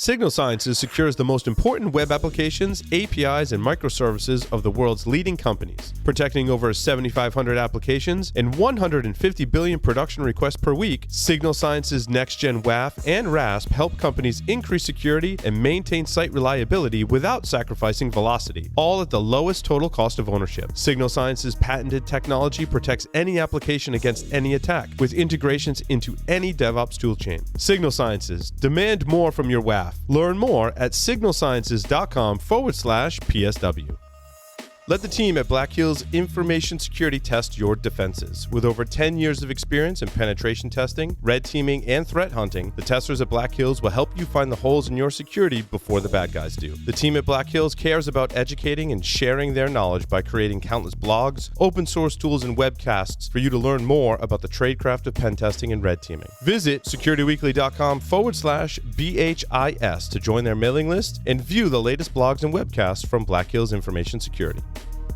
Signal Sciences secures the most important web applications, APIs, and microservices of the world's leading companies, protecting over 7,500 applications and 150 billion production requests per week. Signal Sciences Next-Gen WAF and RASP help companies increase security and maintain site reliability without sacrificing velocity, all at the lowest total cost of ownership. Signal Sciences' patented technology protects any application against any attack, with integrations into any DevOps toolchain. Signal Sciences, demand more from your WAF. Learn more at signalsciences.com/PSW. Let the team at Black Hills Information Security test your defenses. With over 10 years of experience in penetration testing, red teaming, and threat hunting, the testers at Black Hills will help you find the holes in your security before the bad guys do. The team at Black Hills cares about educating and sharing their knowledge by creating countless blogs, open source tools, and webcasts for you to learn more about the tradecraft of pen testing and red teaming. Visit securityweekly.com/BHIS to join their mailing list and view the latest blogs and webcasts from Black Hills Information Security.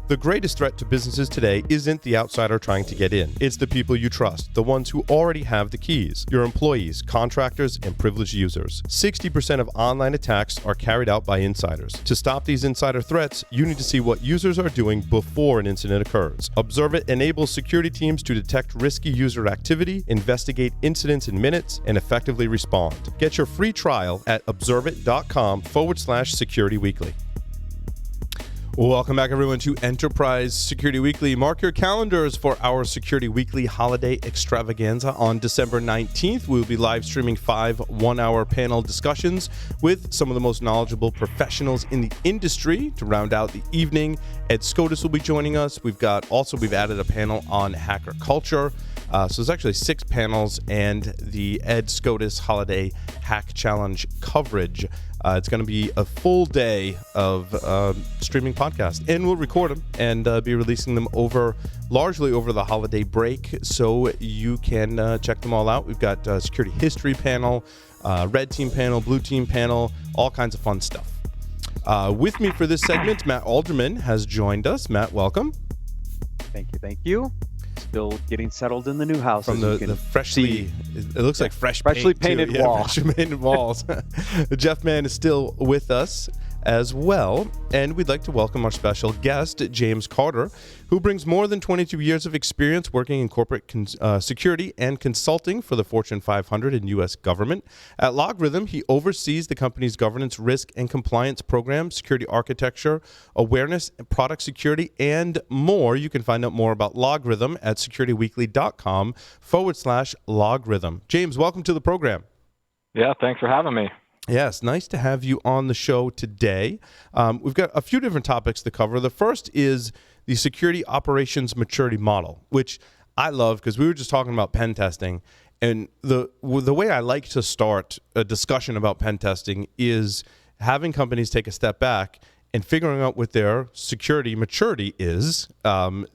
The greatest threat to businesses today isn't the outsider trying to get in. It's the people you trust, the ones who already have the keys, your employees, contractors, and privileged users. 60% of online attacks are carried out by insiders. To stop these insider threats, you need to see what users are doing before an incident occurs. Observe It enables security teams to detect risky user activity, investigate incidents in minutes, and effectively respond. Get your free trial at observeit.com/securityweekly. Welcome back, everyone, to Enterprise Security Weekly. Mark your calendars for our Security Weekly holiday extravaganza on December 19th. We'll be live streaming 5 one-hour panel discussions with some of the most knowledgeable professionals in the industry to round out the evening. Ed Scotus will be joining us. We've added a panel on hacker culture. So there's actually 6 panels and the Ed Scotus Holiday Hack Challenge coverage. It's going to be a full day of streaming podcasts, and we'll record them and be releasing them largely over the holiday break, so you can check them all out. We've got security history panel, red team panel, blue team panel, all kinds of fun stuff. With me for this segment, Matt Alderman has joined us. Matt, welcome. Thank you. Still getting settled in the new house. From the freshly, it looks like freshly painted wall. Freshly painted walls. Jeff Mann is still with us as well, and we'd like to welcome our special guest, James Carter, who brings more than 22 years of experience working in corporate security and consulting for the Fortune 500 and U.S. government. At LogRhythm, he oversees the company's governance, risk, and compliance program, security architecture, awareness, product security, and more. You can find out more about LogRhythm at securityweekly.com/LogRhythm. James, welcome to the program. Yeah, thanks for having me. Yes, nice to have you on the show today. We've got a few different topics to cover. The first is the security operations maturity model, which I love because we were just talking about pen testing. And the way I like to start a discussion about pen testing is having companies take a step back and figuring out what their security maturity is.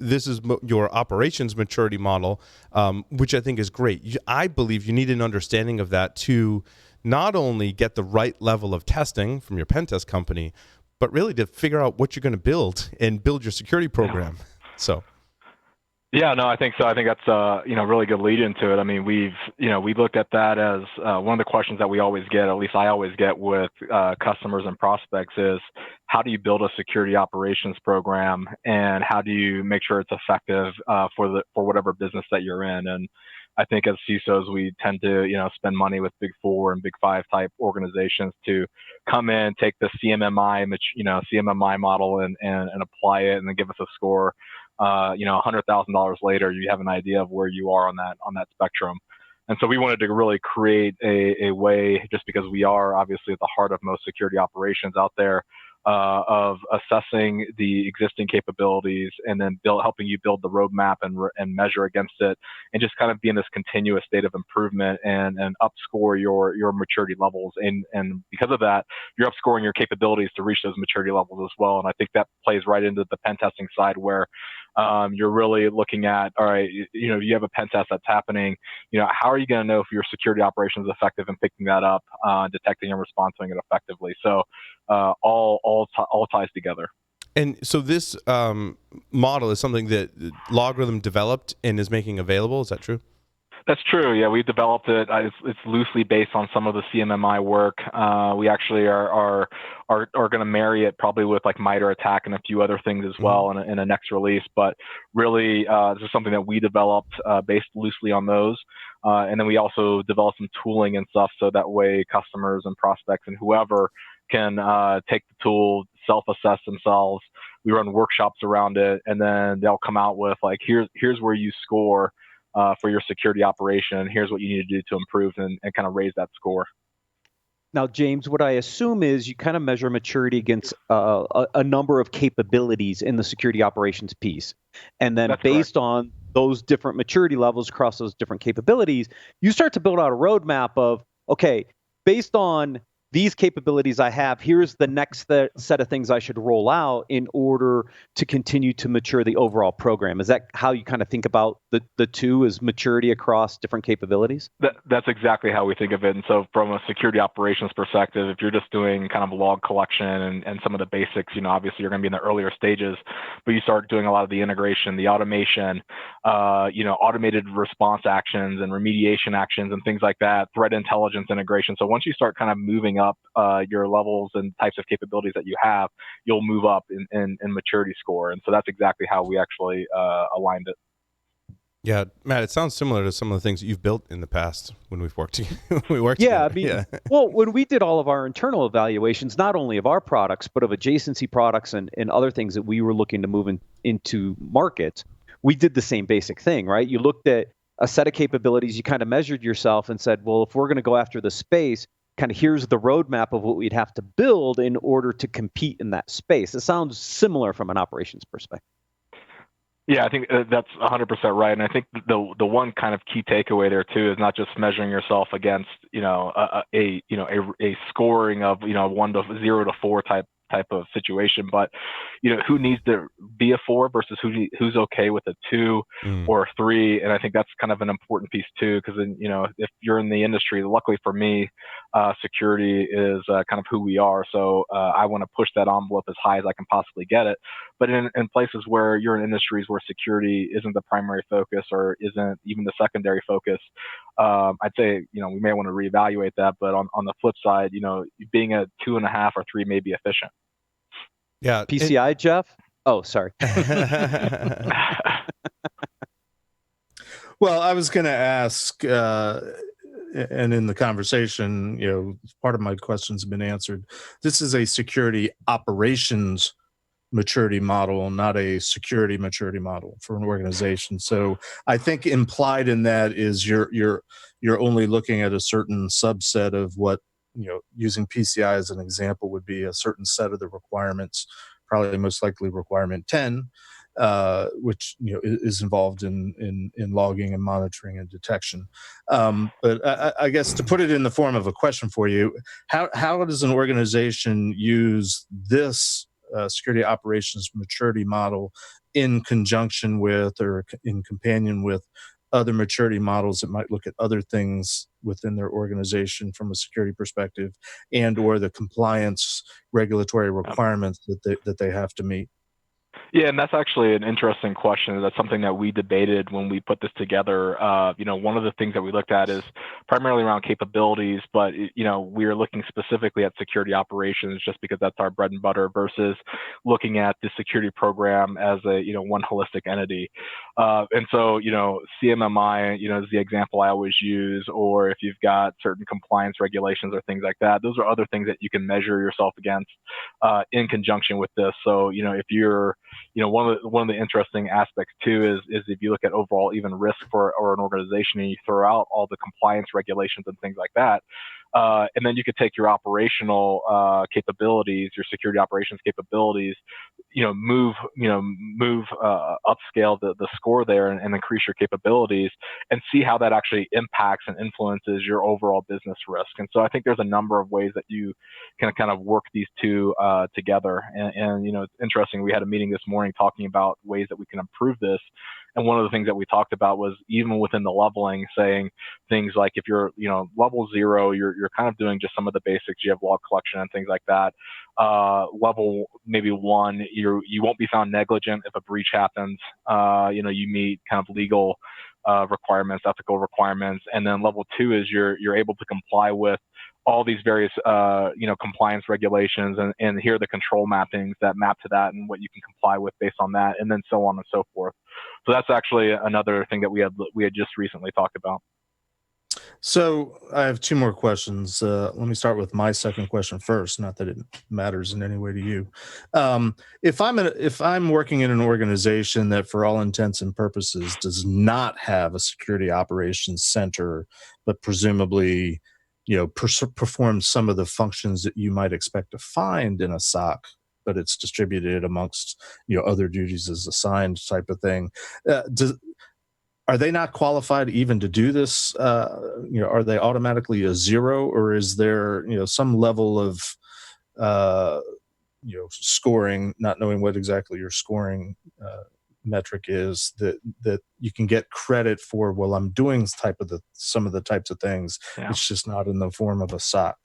This is your operations maturity model, which I think is great. I believe you need an understanding of that to not only get the right level of testing from your pen test company, but really to figure out what you're going to build and build your security program. So. Yeah, no, I think so. I think that's really good lead into it. I mean, we looked at that as one of the questions that we always get, at least I always get with customers and prospects, is how do you build a security operations program, and how do you make sure it's effective for whatever business that you're in? And I think as CISOs, we tend to, spend money with Big 4 and Big 5 type organizations to come in, take the CMMI model and apply it, and then give us a score. $100,000 later, you have an idea of where you are on that spectrum. And so we wanted to really create a way, just because we are obviously at the heart of most security operations out there, of assessing the existing capabilities and then helping you build the roadmap and measure against it, and just kind of be in this continuous state of improvement and upscore your maturity levels. And because of that, you're upscoring your capabilities to reach those maturity levels as well. And I think that plays right into the pen testing side, where you're really looking at, all right, you have a pen test that's happening. How are you going to know if your security operation is effective in picking that up, detecting and responding it effectively? So all ties together. And so this model is something that LogRhythm developed and is making available. Is that true? That's true. Yeah, we developed it. It's loosely based on some of the CMMI work. We actually are going to marry it probably with like MITRE ATT&CK and a few other things as well in a next release. But really, this is something that we developed based loosely on those. And then we also developed some tooling and stuff so that way customers and prospects and whoever can take the tool, self-assess themselves. We run workshops around it, and then they'll come out with like, here's where you score for your security operation. Here's what you need to do to improve and kind of raise that score. Now, James, what I assume is you kind of measure maturity against a number of capabilities in the security operations piece. And then That's based correct. on those different maturity levels across those different capabilities, you start to build out a roadmap of, okay, based on these capabilities I have, here's the next set of things I should roll out in order to continue to mature the overall program. Is that how you kind of think about the two, as maturity across different capabilities? That's exactly how we think of it. And so from a security operations perspective, if you're just doing kind of log collection and some of the basics, obviously you're going to be in the earlier stages, but you start doing a lot of the integration, the automation, automated response actions and remediation actions and things like that, threat intelligence integration. So once you start kind of moving up your levels and types of capabilities that you have, you'll move up in maturity score. And so that's exactly how we actually aligned it. Yeah, Matt, it sounds similar to some of the things that you've built in the past when we've worked together. Yeah, I mean, well, when we did all of our internal evaluations, not only of our products, but of adjacency products and other things that we were looking to move into market, we did the same basic thing, right? You looked at a set of capabilities, you kind of measured yourself and said, well, if we're going to go after the space, kind of here's the roadmap of what we'd have to build in order to compete in that space. It sounds similar from an operations perspective. Yeah, I think that's 100% right. And I think the one kind of key takeaway there too is not just measuring yourself against, a scoring of, 1 to 0 to 4 type of situation, but who needs to be a 4 versus who's okay with a 2 or a 3. And I think that's kind of an important piece too, because then if you're in the industry, luckily for me, security is kind of who we are. So I want to push that envelope as high as I can possibly get it. But in places where you're in industries where security isn't the primary focus or isn't even the secondary focus, I'd say we may want to reevaluate that. But on the flip side, being a 2.5 or 3 may be efficient. Yeah. PCI, Jeff? Oh, sorry. Well, I was going to ask, and in the conversation, part of my questions have been answered. This is a security operations maturity model, not a security maturity model for an organization. So I think implied in that is you're only looking at a certain subset of what, using PCI as an example, would be a certain set of the requirements, probably most likely requirement 10, which is involved in logging and monitoring and detection. But I guess to put it in the form of a question for you, how does an organization use this security operations maturity model in conjunction with or in companion with other maturity models that might look at other things within their organization from a security perspective and or the compliance regulatory requirements that they have to meet? Yeah, and that's actually an interesting question. That's something that we debated when we put this together. One of the things that we looked at is primarily around capabilities, but we are looking specifically at security operations just because that's our bread and butter versus looking at the security program as a one holistic entity. And so CMMI is the example I always use, or if you've got certain compliance regulations or things like that, those are other things that you can measure yourself against in conjunction with this. So if you're one of the interesting aspects too is if you look at overall even risk for or an organization and you throw out all the compliance regulations and things like that, and then you could take your operational capabilities, your security operations capabilities, move upscale the score there and increase your capabilities and see how that actually impacts and influences your overall business risk. And so I think there's a number of ways that you can kind of work these two together. And it's interesting. We had a meeting this morning talking about ways that we can improve this. And one of the things that we talked about was even within the leveling, saying things like if you're, level 0, you're kind of doing just some of the basics. You have log collection and things like that. Level maybe 1, you won't be found negligent if a breach happens. You meet kind of legal requirements, ethical requirements, and then level 2 is you're able to comply with all these various compliance regulations, and here are the control mappings that map to that and what you can comply with based on that, and then so on and so forth. So that's actually another thing that we had just recently talked about. So I have two more questions. Let me start with my second question first. Not that it matters in any way to you. If I'm working in an organization that, for all intents and purposes, does not have a security operations center, but presumably, performs some of the functions that you might expect to find in a SOC, but it's distributed amongst other duties as assigned type of thing. Are they not qualified even to do this? Are they automatically a zero, or is there some level of scoring, not knowing what exactly your scoring metric is, that you can get credit for? Well, I'm doing some of the types of things. Yeah. It's just not in the form of a SOC.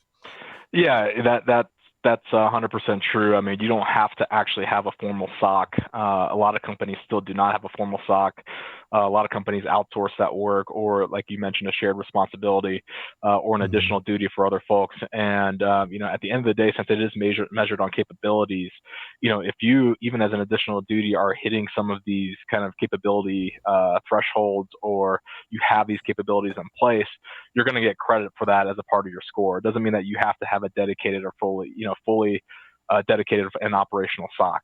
Yeah, that's 100% true. I mean, you don't have to actually have a formal SOC. A lot of companies still do not have a formal SOC. A lot of companies outsource that work, or like you mentioned, a shared responsibility or an additional duty for other folks. And at the end of the day, since it is measured on capabilities, if you, even as an additional duty, are hitting some of these kind of capability thresholds, or you have these capabilities in place, you're going to get credit for that as a part of your score. It doesn't mean that you have to have a dedicated or fully dedicated and operational SOC.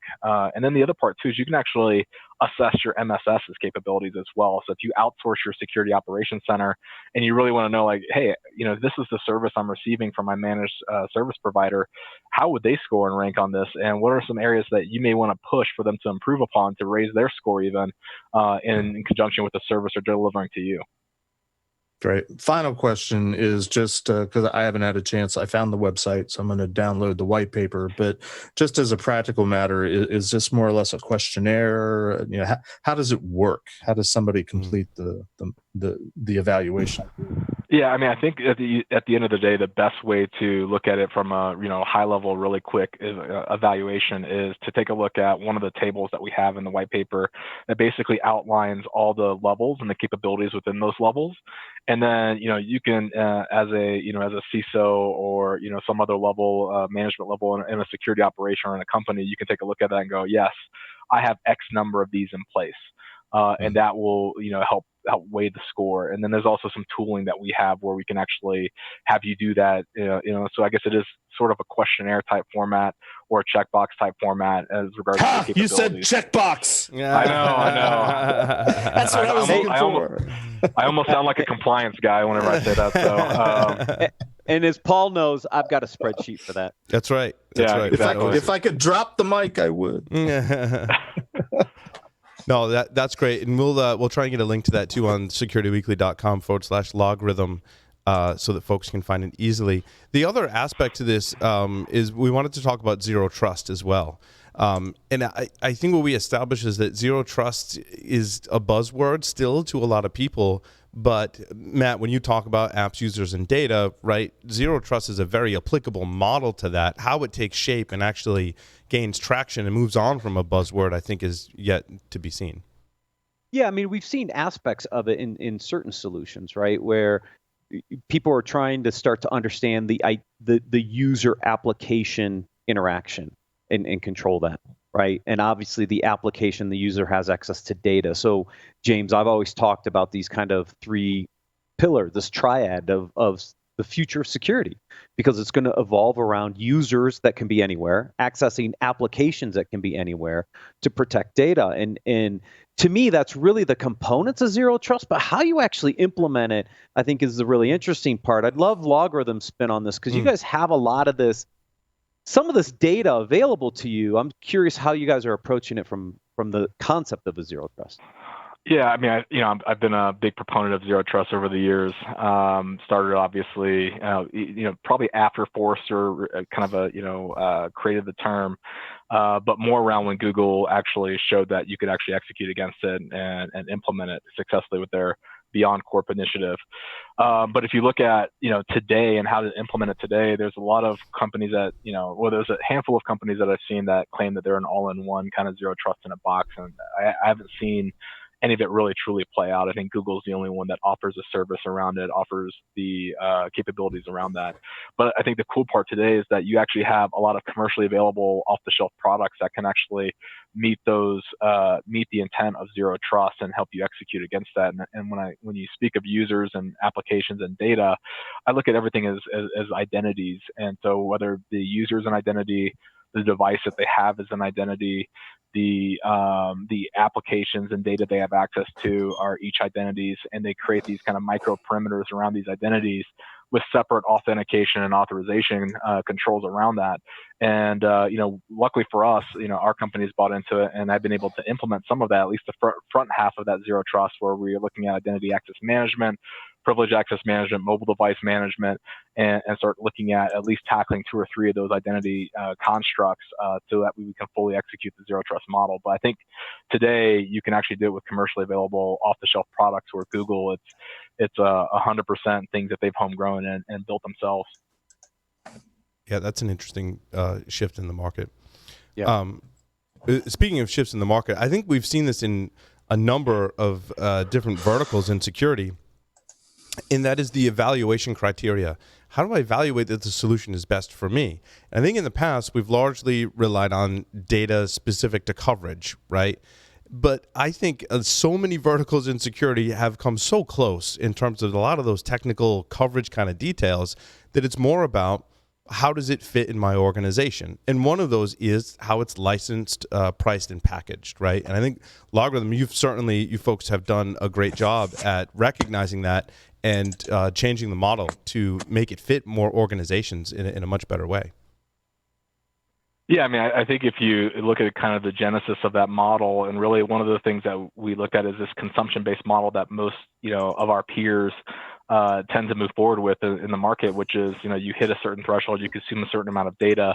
And then the other part too is you can actually assess your MSS's capabilities as well. So if you outsource your security operations center and you really want to know, like, hey, this is the service I'm receiving from my managed service provider, how would they score and rank on this? And what are some areas that you may want to push for them to improve upon to raise their score even in conjunction with the service they're delivering to you? Great. Final question is just because I haven't had a chance. I found the website, so I'm going to download the white paper. But just as a practical matter, is this more or less a questionnaire? How does it work? How does somebody complete the evaluation? Yeah, I mean, I think at the end of the day, the best way to look at it from a high level, really quick evaluation is to take a look at one of the tables that we have in the white paper that basically outlines all the levels and the capabilities within those levels. And then you can as a CISO or some other level, management level in a security operation or in a company, you can take a look at that and go, yes, I have X number of these in place. And that will, help weigh the score. And then there's also some tooling that we have where we can actually have you do that. So I guess it is sort of a questionnaire type format or a checkbox type format as regards to capabilities. You said checkbox. Yeah. I know. That's what I was looking for. I almost sound like a compliance guy whenever I say that. So. And as Paul knows, I've got a spreadsheet for that. That's right. That's right. Exactly. If I could drop the mic, I would. No, that's great, and we'll try and get a link to that too on securityweekly.com/LogRhythm, so that folks can find it easily. The other aspect to this is we wanted to talk about zero trust as well, and I think what we established is that zero trust is a buzzword still to a lot of people. But Matt, when you talk about apps, users, and data, right, zero trust is a very applicable model to that. How it takes shape and actually gains traction and moves on from a buzzword, I think, is yet to be seen. Yeah, I mean, we've seen aspects of it in certain solutions, right, where people are trying to start to understand the user application interaction and control that. Right. And obviously the application, the user has access to data. So, James, I've always talked about these kind of three pillars, this triad of the future of security, because it's going to evolve around users that can be anywhere, accessing applications that can be anywhere to protect data. And to me, that's really the components of zero trust. But how you actually implement it, I think, is the really interesting part. I'd love LogRhythm's spin on this because you guys have a lot of this. Some of this data available to you. I'm curious how you guys are approaching it from the concept of a zero trust. Yeah, I mean, I've been a big proponent of zero trust over the years. Started obviously, probably after Forrester kind of created the term, but more around when Google actually showed that you could actually execute against it and implement it successfully with their Beyond Corp initiative. But if you look at, today and how to implement it today, there's a lot of companies that, there's a handful of companies that I've seen that claim that they're an all-in-one kind of zero trust in a box. And I haven't seen any of it really truly play out. I think Google's the only one that offers a service around it, offers the capabilities around that. But I think the cool part today is that you actually have a lot of commercially available off-the-shelf products that can actually meet the intent of zero trust and help you execute against that. And when you speak of users and applications and data, I look at everything as identities. And so whether the user is an identity, the device that they have is an identity, the applications and data they have access to are each identities, and they create these kind of micro perimeters around these identities with separate authentication and authorization controls around that. And luckily for us, our company's bought into it, and I've been able to implement some of that, at least the front half of that zero trust, where we're looking at identity access management, privilege access management, mobile device management, and start looking at least tackling 2 or 3 of those identity constructs so that we can fully execute the zero trust model. But I think today you can actually do it with commercially available off-the-shelf products, where Google, it's 100% things that they've homegrown and built themselves. Yeah, that's an interesting shift in the market. Yeah. Speaking of shifts in the market, I think we've seen this in a number of different verticals in security, and that is the evaluation criteria. How do I evaluate that the solution is best for me? And I think in the past, we've largely relied on data specific to coverage, right? But I think so many verticals in security have come so close in terms of a lot of those technical coverage kind of details that it's more about how does it fit in my organization? And one of those is how it's licensed, priced, and packaged, right? And I think LogRhythm, you folks have done a great job at recognizing that and changing the model to make it fit more organizations in a much better way. Yeah, I mean, I think if you look at kind of the genesis of that model, and really one of the things that we look at is this consumption-based model that most, of our peers tend to move forward with in the market, which is, you hit a certain threshold, you consume a certain amount of data,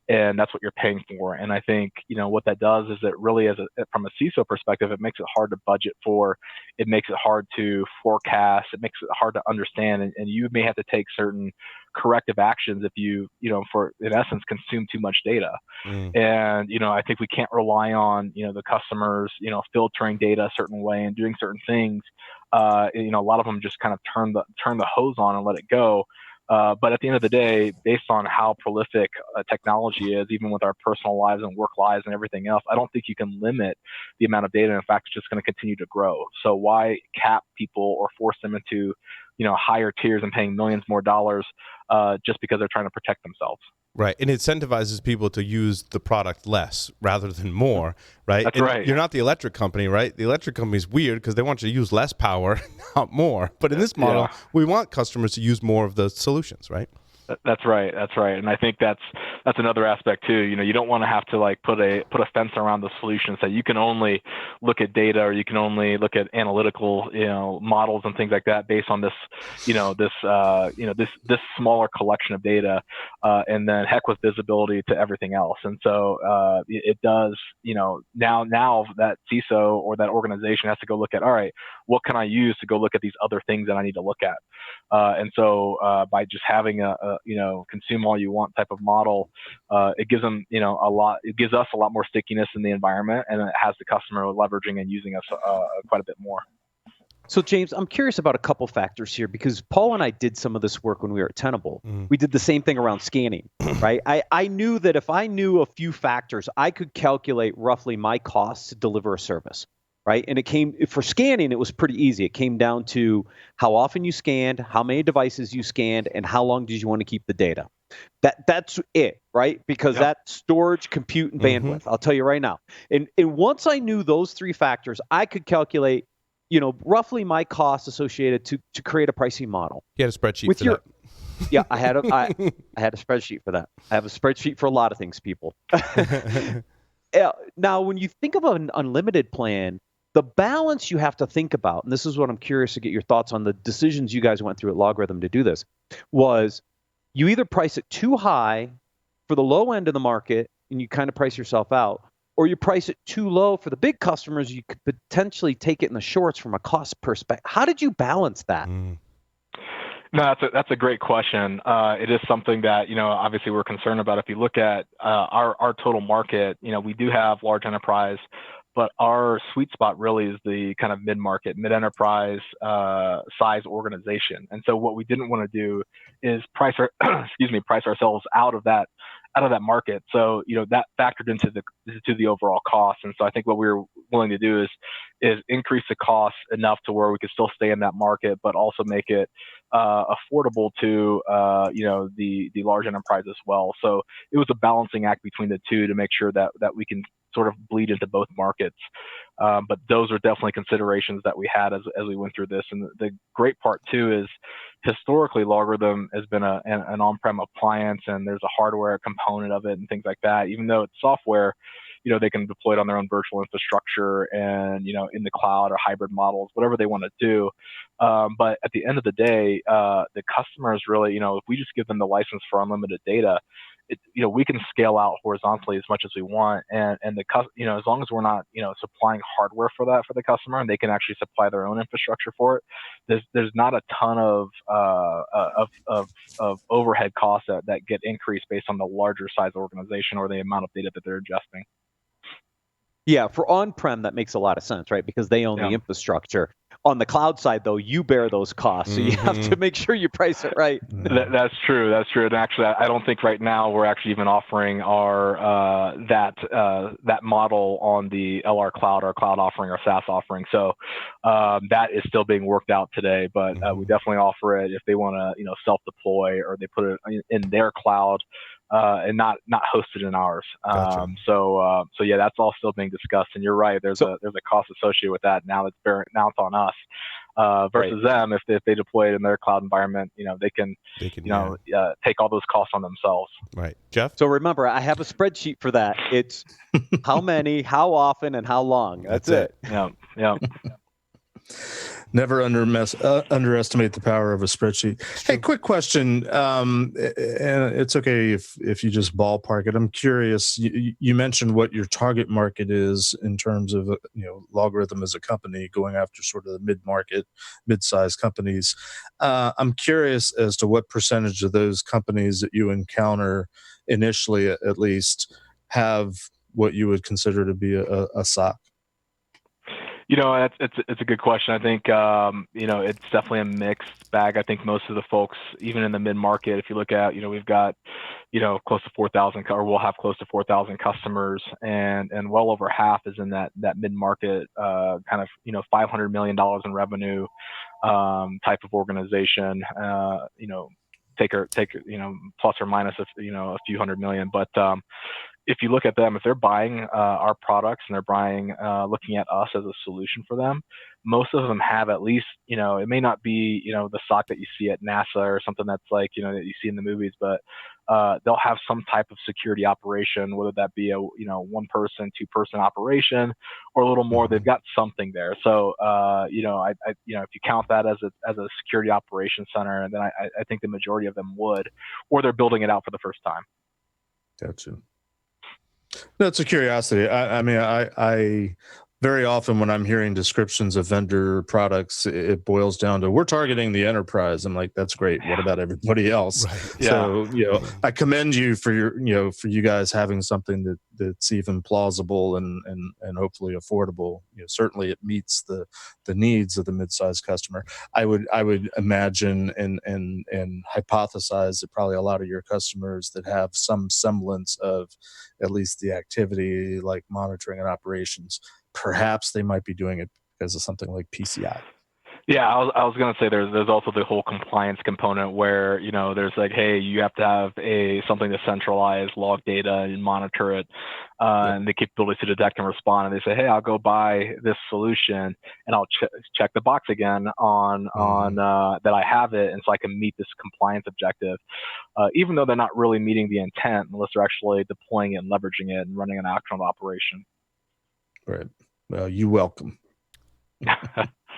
and that's what you're paying for. And I think, what that does is it really, from a CISO perspective, it makes it hard to budget for, it makes it hard to forecast, it makes it hard to understand, and you may have to take certain corrective actions if you, in essence, consume too much data. And, I think we can't rely on, the customers, filtering data a certain way and doing certain things. A lot of them just kind of turn the hose on and let it go. But at the end of the day, based on how prolific technology is, even with our personal lives and work lives and everything else, I don't think you can limit the amount of data. In fact, it's just going to continue to grow. So why cap people or force them into, higher tiers and paying millions more dollars just because they're trying to protect themselves? Right. And it incentivizes people to use the product less rather than more, right? That's and right. You're not the electric company, right? The electric company is weird because they want you to use less power, not more. But in this model, we want customers to use more of the solutions, right? That's right. And I think that's another aspect too. You don't want to have to put a fence around the solution, so you can only look at data, or you can only look at analytical, models and things like that based on this, this smaller collection of data, and then heck with visibility to everything else. And so it does, now that CISO or that organization has to go look at, all right, what can I use to go look at these other things that I need to look at? And so by just having a consume all you want type of model, it gives them, it gives us a lot more stickiness in the environment, and it has the customer leveraging and using us quite a bit more. So James, I'm curious about a couple factors here, because Paul and I did some of this work when we were at Tenable. We did the same thing around scanning, right? I knew that if I knew a few factors, I could calculate roughly my costs to deliver a service. Right. And for scanning, it was pretty easy. It came down to how often you scanned, how many devices you scanned, and how long did you want to keep the data. That's it, right? Because that's storage, compute, and bandwidth. I'll tell you right now. And once I knew those 3 factors, I could calculate, roughly my costs associated to create a pricing model. You had a spreadsheet for that. Yeah, I had a spreadsheet for that. I have a spreadsheet for a lot of things, people. Now, when you think of an unlimited plan, the balance you have to think about, and this is what I'm curious to get your thoughts on, the decisions you guys went through at LogRhythm to do this, was you either price it too high for the low end of the market and you kind of price yourself out, or you price it too low for the big customers, you could potentially take it in the shorts from a cost perspective. How did you balance that? No, that's a great question. It is something that, obviously we're concerned about. If you look at our total market, we do have large enterprise but our sweet spot really is the kind of mid-market, mid-enterprise size organization. And so what we didn't want to do is price ourselves out of that market. So that factored into the overall cost. And so I think what we were willing to do is increase the cost enough to where we could still stay in that market, but also make it affordable to the large enterprise as well. So it was a balancing act between the two to make sure that we can sort of bleed into both markets. But those are definitely considerations that we had as we went through this. And the great part too is historically LogRhythm has been an on-prem appliance, and there's a hardware component of it and things like that. Even though it's software, they can deploy it on their own virtual infrastructure and, in the cloud or hybrid models, whatever they want to do. But at the end of the day, the customers really, if we just give them the license for unlimited data, we can scale out horizontally as much as we want, and as long as we're not supplying hardware for the customer, and they can actually supply their own infrastructure for it. There's not a ton of overhead costs that get increased based on the larger size organization or the amount of data that they're ingesting. Yeah, for on-prem, that makes a lot of sense, right? Because they own the infrastructure. On the cloud side, though, you bear those costs, so you have to make sure you price it right. That's true. That's true. And actually, I don't think right now we're actually even offering our that model on the LR Cloud, our cloud offering, our SaaS offering. So that is still being worked out today. But we definitely offer it if they want to, self-deploy, or they put it in their cloud. And not hosted in ours. Gotcha. So yeah, that's all still being discussed. And you're right. There's a cost associated with that. Now it's on us versus them. If they deploy it in their cloud environment, they can take all those costs on themselves. Right, Jeff. So remember, I have a spreadsheet for that. It's how many, how often, and how long. That's it. Yeah. Never underestimate the power of a spreadsheet. Hey, quick question, and it's okay if you just ballpark it. I'm curious. You mentioned what your target market is in terms of LogRhythm as a company going after sort of the mid-market, mid-sized companies. I'm curious as to what percentage of those companies that you encounter initially, at least, have what you would consider to be a SOC. It's a good question. I think, it's definitely a mixed bag. I think most of the folks, even in the mid-market, if you look at, we've got, close to 4,000, or we'll have close to 4,000 customers, and well over half is in that mid-market, kind of, $500 million in revenue, type of organization, take plus or minus, a few hundred million. But, if you look at them, if they're buying our products and they're buying, looking at us as a solution for them, most of them have at least, it may not be, the SOC that you see at NASA or something that's like, that you see in the movies, but they'll have some type of security operation, whether that be a, one person, two person operation, or a little more. They've got something there. So, if you count that as a security operations center, then I think the majority of them would, or they're building it out for the first time. Gotcha. That's a curiosity. I mean, I very often when I'm hearing descriptions of vendor products, it boils down to, we're targeting the enterprise. I'm like, that's great. What about everybody else? Right. Yeah. So, I commend you for for you guys having something that's even plausible and hopefully affordable. Certainly it meets the needs of the mid-sized customer. I would imagine and hypothesize that probably a lot of your customers that have some semblance of at least the activity, like monitoring and operations, perhaps they might be doing it because of something like PCI. Yeah, I was going to say there's also the whole compliance component where, there's like, hey, you have to have something to centralize log data and monitor it, and the capability to detect and respond. And they say, hey, I'll go buy this solution and I'll check the box again on that I have it, and so I can meet this compliance objective, even though they're not really meeting the intent unless they're actually deploying it and leveraging it and running an actionable operation. Right. Well, you're welcome.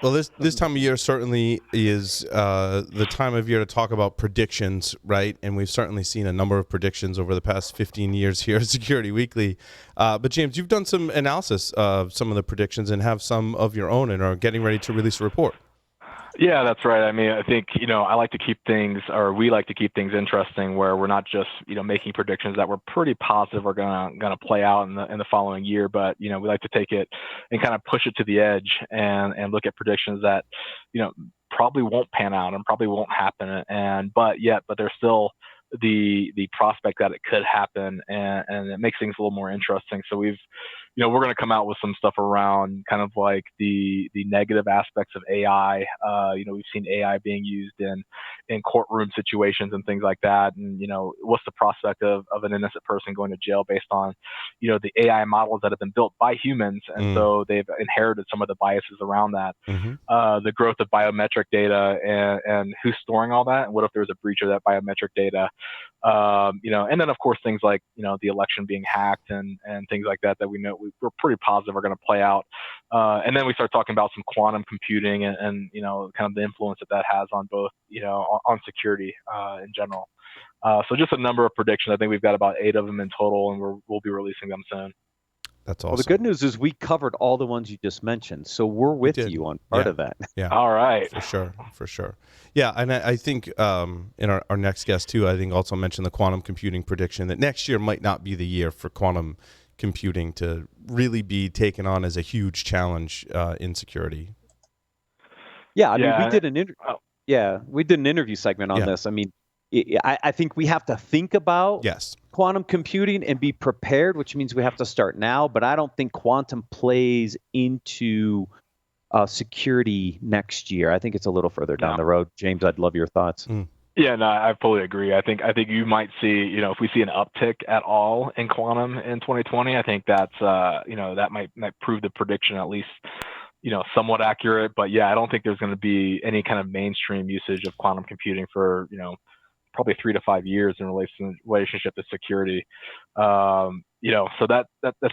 Well, this time of year certainly is the time of year to talk about predictions, right? And we've certainly seen a number of predictions over the past 15 years here at Security Weekly. But James, you've done some analysis of some of the predictions and have some of your own and are getting ready to release a report. Yeah, that's right. I mean, I think, I like to keep things, or we like to keep things interesting where we're not just, making predictions that we're pretty positive are gonna play out in the following year, but, we like to take it and kind of push it to the edge and look at predictions that, probably won't pan out and probably won't happen. But there's still the prospect that it could happen, and it makes things a little more interesting. So we're going to come out with some stuff around kind of like the negative aspects of AI. We've seen AI being used in courtroom situations and things like that. And, what's the prospect of an innocent person going to jail based on, the AI models that have been built by humans. And so they've inherited some of the biases around that. The growth of biometric data and who's storing all that. And what if there was a breach of that biometric data? And then of course things like, the election being hacked and things like that we know we're pretty positive are going to play out. And then we start talking about some quantum computing and kind of the influence that has on both, on security in general. So just a number of predictions. I think we've got about 8 of them in total, and we'll be releasing them soon. That's awesome. Well, the good news is we covered all the ones you just mentioned, so we're with you on part of that. Yeah. All right. For sure. Yeah, and I think in our next guest too, I think also mentioned the quantum computing prediction that next year might not be the year for quantum computing to really be taken on as a huge challenge in security. Yeah, I mean, we did an interview segment on this. I mean, I think we have to think about quantum computing and be prepared, which means we have to start now. But I don't think quantum plays into security next year. I think it's a little further down the road. James, I'd love your thoughts. Yeah, no, I fully agree. I think you might see, if we see an uptick at all in quantum in 2020, I think that's, that might prove the prediction at least, somewhat accurate. But yeah, I don't think there's going to be any kind of mainstream usage of quantum computing for, probably 3 to 5 years in relationship to security. So that's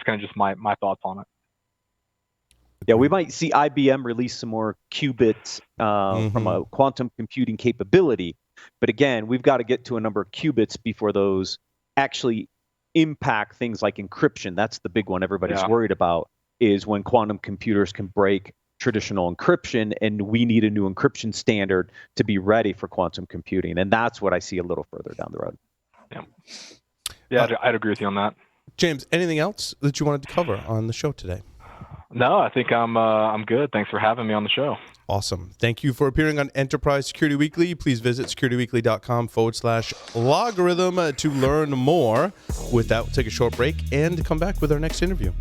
kind of just my thoughts on it. Yeah, we might see IBM release some more qubits from a quantum computing capability. But again, we've got to get to a number of qubits before those actually impact things like encryption. That's the big one everybody's worried about, is when quantum computers can break traditional encryption, and we need a new encryption standard to be ready for quantum computing. And that's what I see a little further down the road. Yeah, I'd agree with you on that. James, anything else that you wanted to cover on the show today? No, I think I'm good. Thanks for having me on the show. Awesome. Thank you for appearing on Enterprise Security Weekly. Please visit securityweekly.com/LogRhythm to learn more. With that, we'll take a short break and come back with our next interview.